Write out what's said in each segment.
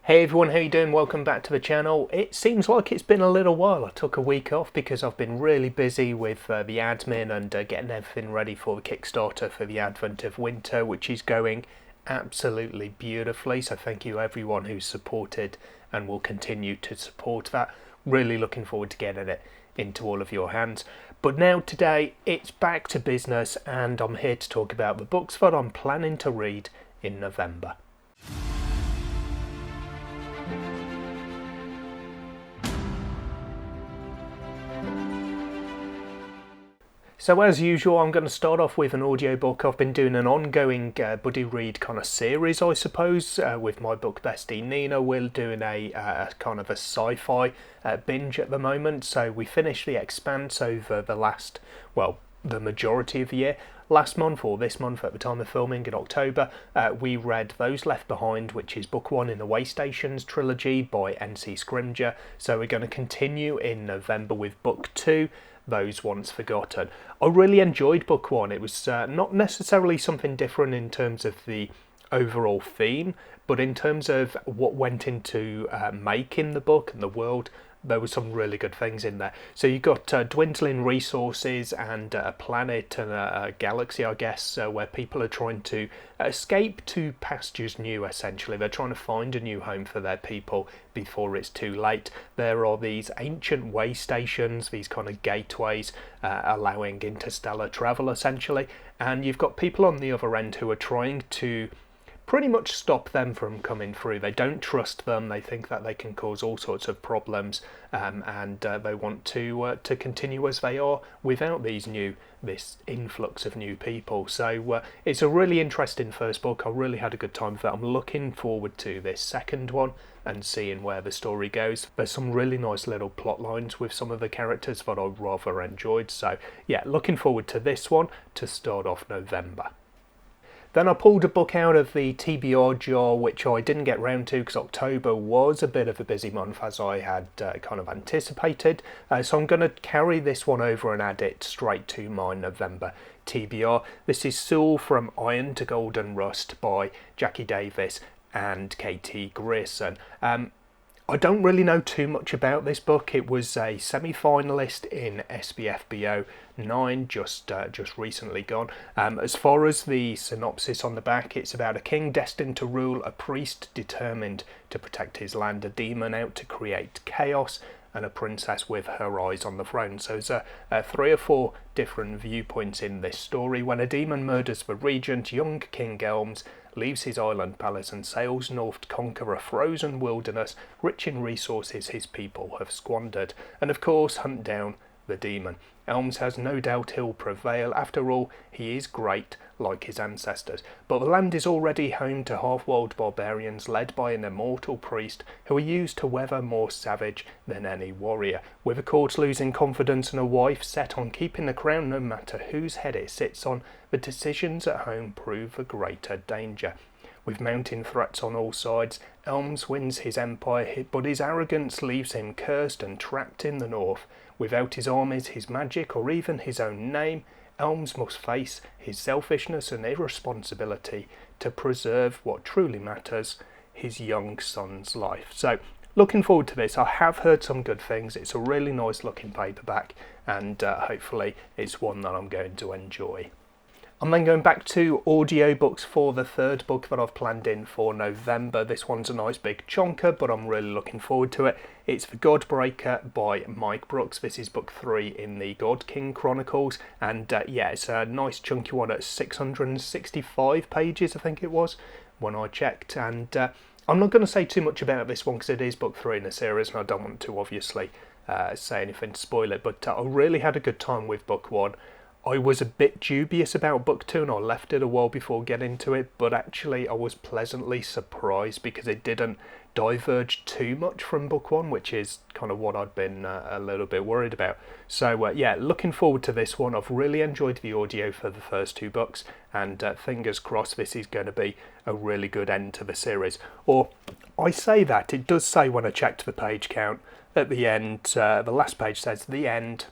Hey everyone, how you doing? Welcome back to the channel. It seems like it's been a little while. I took a week off because I've been really busy with the admin and getting everything ready for the Kickstarter for the Advent of Winter, which is going absolutely beautifully. So thank you everyone who's supported and will continue to support that. Really looking forward to getting it into all of your hands. But now today it's back to business and I'm here to talk about the books that I'm planning to read in November. So as usual, I'm going to start off with an audiobook. I've been doing an ongoing buddy read kind of series, I suppose, with my book bestie Nina. We're doing a kind of a sci-fi binge at the moment. So we finished The Expanse over the last, well, the majority of the year. Last month, or this month at the time of filming in October, we read Those Left Behind, which is book one in the Way Stations trilogy by N.C. Scrimgeour. So we're going to continue in November with book two, Those Once Forgotten. I really enjoyed book one. It was not necessarily something different in terms of the overall theme, but in terms of what went into making the book and the world, there were some really good things in there. So you've got dwindling resources and a planet and a galaxy, I guess, where people are trying to escape to pastures new, essentially. They're trying to find a new home for their people before it's too late. There are these ancient way stations, these kind of gateways allowing interstellar travel, essentially. And you've got people on the other end who are trying to pretty much stop them from coming through. They don't trust them. They think that they can cause all sorts of problems, and they want to continue as they are without this influx of new people. So it's a really interesting first book. I really had a good time with that. I'm looking forward to this second one and seeing where the story goes. There's some really nice little plot lines with some of the characters that I rather enjoyed. So yeah, looking forward to this one to start off November. Then I pulled a book out of the TBR jar, which I didn't get round to because October was a bit of a busy month, as I had kind of anticipated. So I'm going to carry this one over and add it straight to my November TBR. This is Soul from Iron to Golden Rust by Jackie Davis and Katie Grierson. I don't really know too much about this book. It was a semi-finalist in SBFBO 9, just recently gone. As far as the synopsis on the back, it's about a king destined to rule, a priest determined to protect his land, a demon out to create chaos, and a princess with her eyes on the throne. So there's 3 or 4 different viewpoints in this story. When a demon murders the regent, young King Elms leaves his island palace and sails north to conquer a frozen wilderness rich in resources his people have squandered, and of course hunt down the demon. Elms has no doubt he'll prevail. After all, he is great, like his ancestors. But the land is already home to half-wild barbarians led by an immortal priest who are used to weather more savage than any warrior. With a court losing confidence and a wife set on keeping the crown no matter whose head it sits on, the decisions at home prove a greater danger. With mounting threats on all sides, Elms wins his empire, but his arrogance leaves him cursed and trapped in the north. Without his armies, his magic, or even his own name, Elms must face his selfishness and irresponsibility to preserve what truly matters, his young son's life. So, looking forward to this. I have heard some good things. It's a really nice looking paperback, and hopefully it's one that I'm going to enjoy. I'm then going back to audiobooks for the third book that I've planned in for November. This one's a nice big chonker, but I'm really looking forward to it. It's The Godbreaker by Mike Brooks. This is book 3 in the God King Chronicles, and yeah, it's a nice chunky one at 665 pages, I think it was, when I checked. And I'm not going to say too much about this one because it is book 3 in the series, and I don't want to obviously say anything to spoil it, but I really had a good time with book 1. I was a bit dubious about book 2 and I left it a while before getting to it, but actually I was pleasantly surprised because it didn't diverge too much from book 1, which is kind of what I'd been a little bit worried about. So yeah, looking forward to this one. I've really enjoyed the audio for the first 2 books, and fingers crossed this is going to be a really good end to the series. Or I say that, it does say when I checked the page count at the end, the last page says the end ...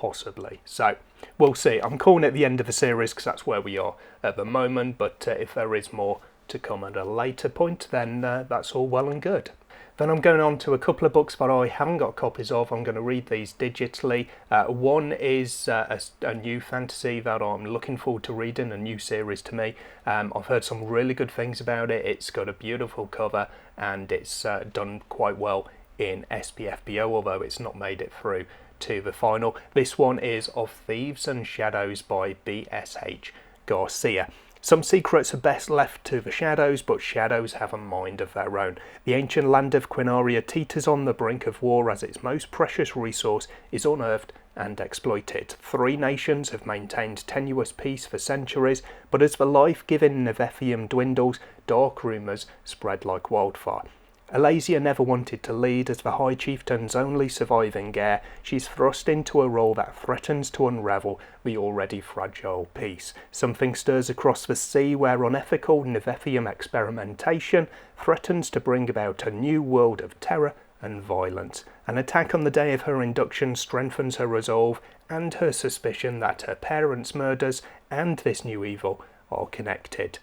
possibly. So we'll see. I'm calling it the end of the series because that's where we are at the moment, but if there is more to come at a later point, then that's all well and good. Then I'm going on to a couple of books that I haven't got copies of. I'm going to read these digitally. One is a new fantasy that I'm looking forward to reading, a new series to me. I've heard some really good things about it. It's got a beautiful cover and it's done quite well in SPFBO, although it's not made it through to the final. This one is Of Thieves and Shadows by B.S.H. Garcia. Some secrets are best left to the shadows, but shadows have a mind of their own. The ancient land of Quinaria teeters on the brink of war as its most precious resource is unearthed and exploited. 3 nations have maintained tenuous peace for centuries, but as the life-giving Nevethium dwindles, dark rumours spread like wildfire. Alasia never wanted to lead. As the High Chieftain's only surviving heir, she's thrust into a role that threatens to unravel the already fragile peace. Something stirs across the sea where unethical Nevethium experimentation threatens to bring about a new world of terror and violence. An attack on the day of her induction strengthens her resolve and her suspicion that her parents' murders and this new evil are connected.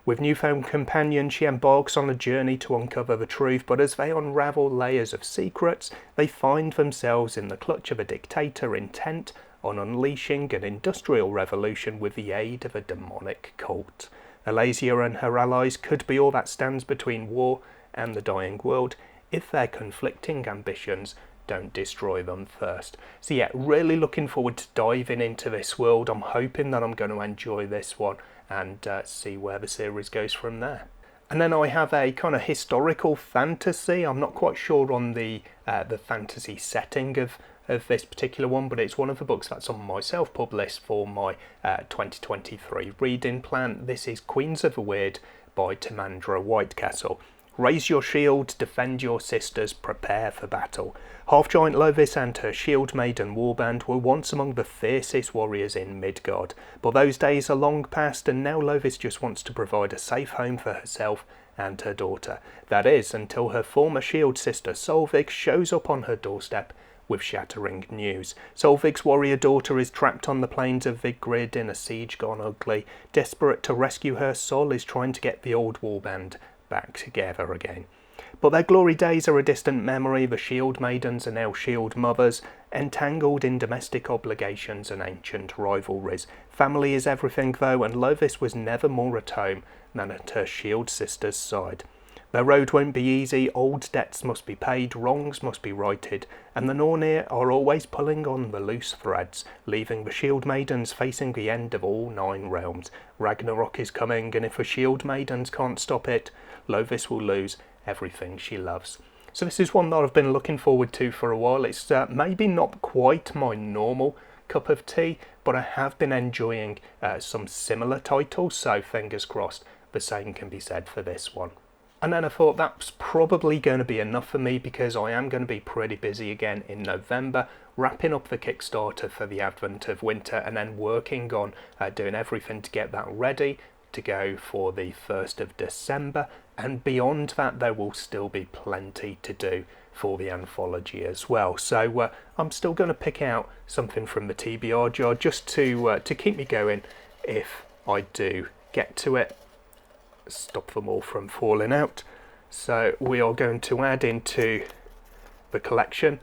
With newfound companion, she embarks on a journey to uncover the truth, but as they unravel layers of secrets, they find themselves in the clutch of a dictator intent on unleashing an industrial revolution with the aid of a demonic cult. Alasia and her allies could be all that stands between war and the dying world if their conflicting ambitions don't destroy them first. So yeah, really looking forward to diving into this world. I'm hoping that I'm going to enjoy this one and see where the series goes from there. And then I have a kind of historical fantasy. I'm not quite sure on the fantasy setting of this particular one, but it's one of the books that's on my self-pub list for my 2023 reading plan. This is Queens of the Weird by Timandra Whitecastle. Raise your shield, defend your sisters, prepare for battle. Half-giant Lovis and her shield maiden warband were once among the fiercest warriors in Midgard, but those days are long past and now Lovis just wants to provide a safe home for herself and her daughter. That is, until her former shield sister Solvig shows up on her doorstep with shattering news. Solvig's warrior daughter is trapped on the plains of Vigrid in a siege gone ugly. Desperate to rescue her, Sol is trying to get the old warband back together again. But their glory days are a distant memory. The shield maidens are now shield mothers, entangled in domestic obligations and ancient rivalries. Family is everything though, and Lovis was never more at home than at her shield sister's side. Their road won't be easy, old debts must be paid, wrongs must be righted, and the Nornir are always pulling on the loose threads, leaving the shield maidens facing the end of all 9 realms. Ragnarok is coming, and if the shield maidens can't stop it, Lovis will lose everything she loves. So this is one that I've been looking forward to for a while. It's maybe not quite my normal cup of tea, but I have been enjoying some similar titles, so fingers crossed the same can be said for this one. And then I thought that's probably going to be enough for me because I am going to be pretty busy again in November, wrapping up the Kickstarter for the advent of winter and then working on doing everything to get that ready to go for the 1st of December. And beyond that, there will still be plenty to do for the anthology as well. So I'm still going to pick out something from the TBR jar just to keep me going if I do get to it. Stop them all from falling out. So we are going to add into the collection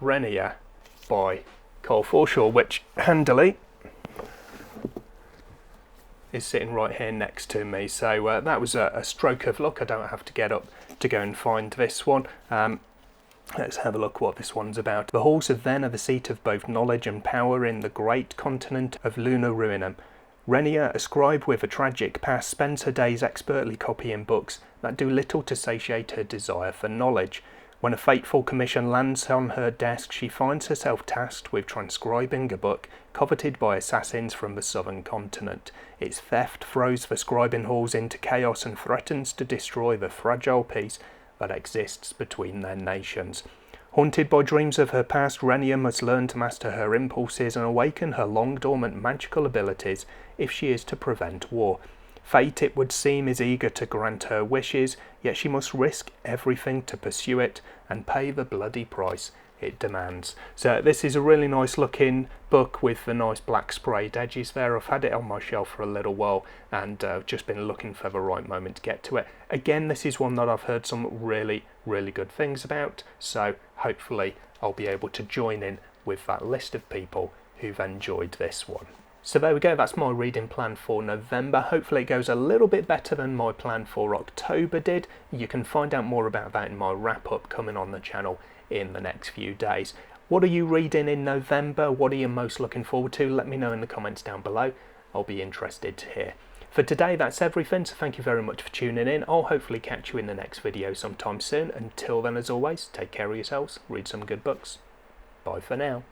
Renea by Carl Forshaw, which handily is sitting right here next to me. So that was a stroke of luck. I don't have to get up to go and find this one. Let's have a look what this one's about. The halls of Ven are the seat of both knowledge and power in the great continent of Luna Ruinum. Renea, a scribe with a tragic past, spends her days expertly copying books that do little to satiate her desire for knowledge. When a fateful commission lands on her desk, she finds herself tasked with transcribing a book coveted by assassins from the southern continent. Its theft throws the scribing halls into chaos and threatens to destroy the fragile peace that exists between their nations. Haunted by dreams of her past, Renea must learn to master her impulses and awaken her long-dormant magical abilities if she is to prevent war. Fate, it would seem, is eager to grant her wishes, yet she must risk everything to pursue it and pay the bloody price it demands. So this is a really nice looking book with the nice black sprayed edges there. I've had it on my shelf for a little while and just been looking for the right moment to get to it. Again, this is one that I've heard some really good things about, so hopefully I'll be able to join in with that list of people who've enjoyed this one. So there we go, that's my reading plan for November. Hopefully it goes a little bit better than my plan for October did. You can find out more about that in my wrap up coming on the channel in the next few days. What are you reading in November? What are you most looking forward to? Let me know in the comments down below. I'll be interested to hear. For today, that's everything, so thank you very much for tuning in. I'll hopefully catch you in the next video sometime soon. Until then, as always, take care of yourselves, read some good books. Bye for now.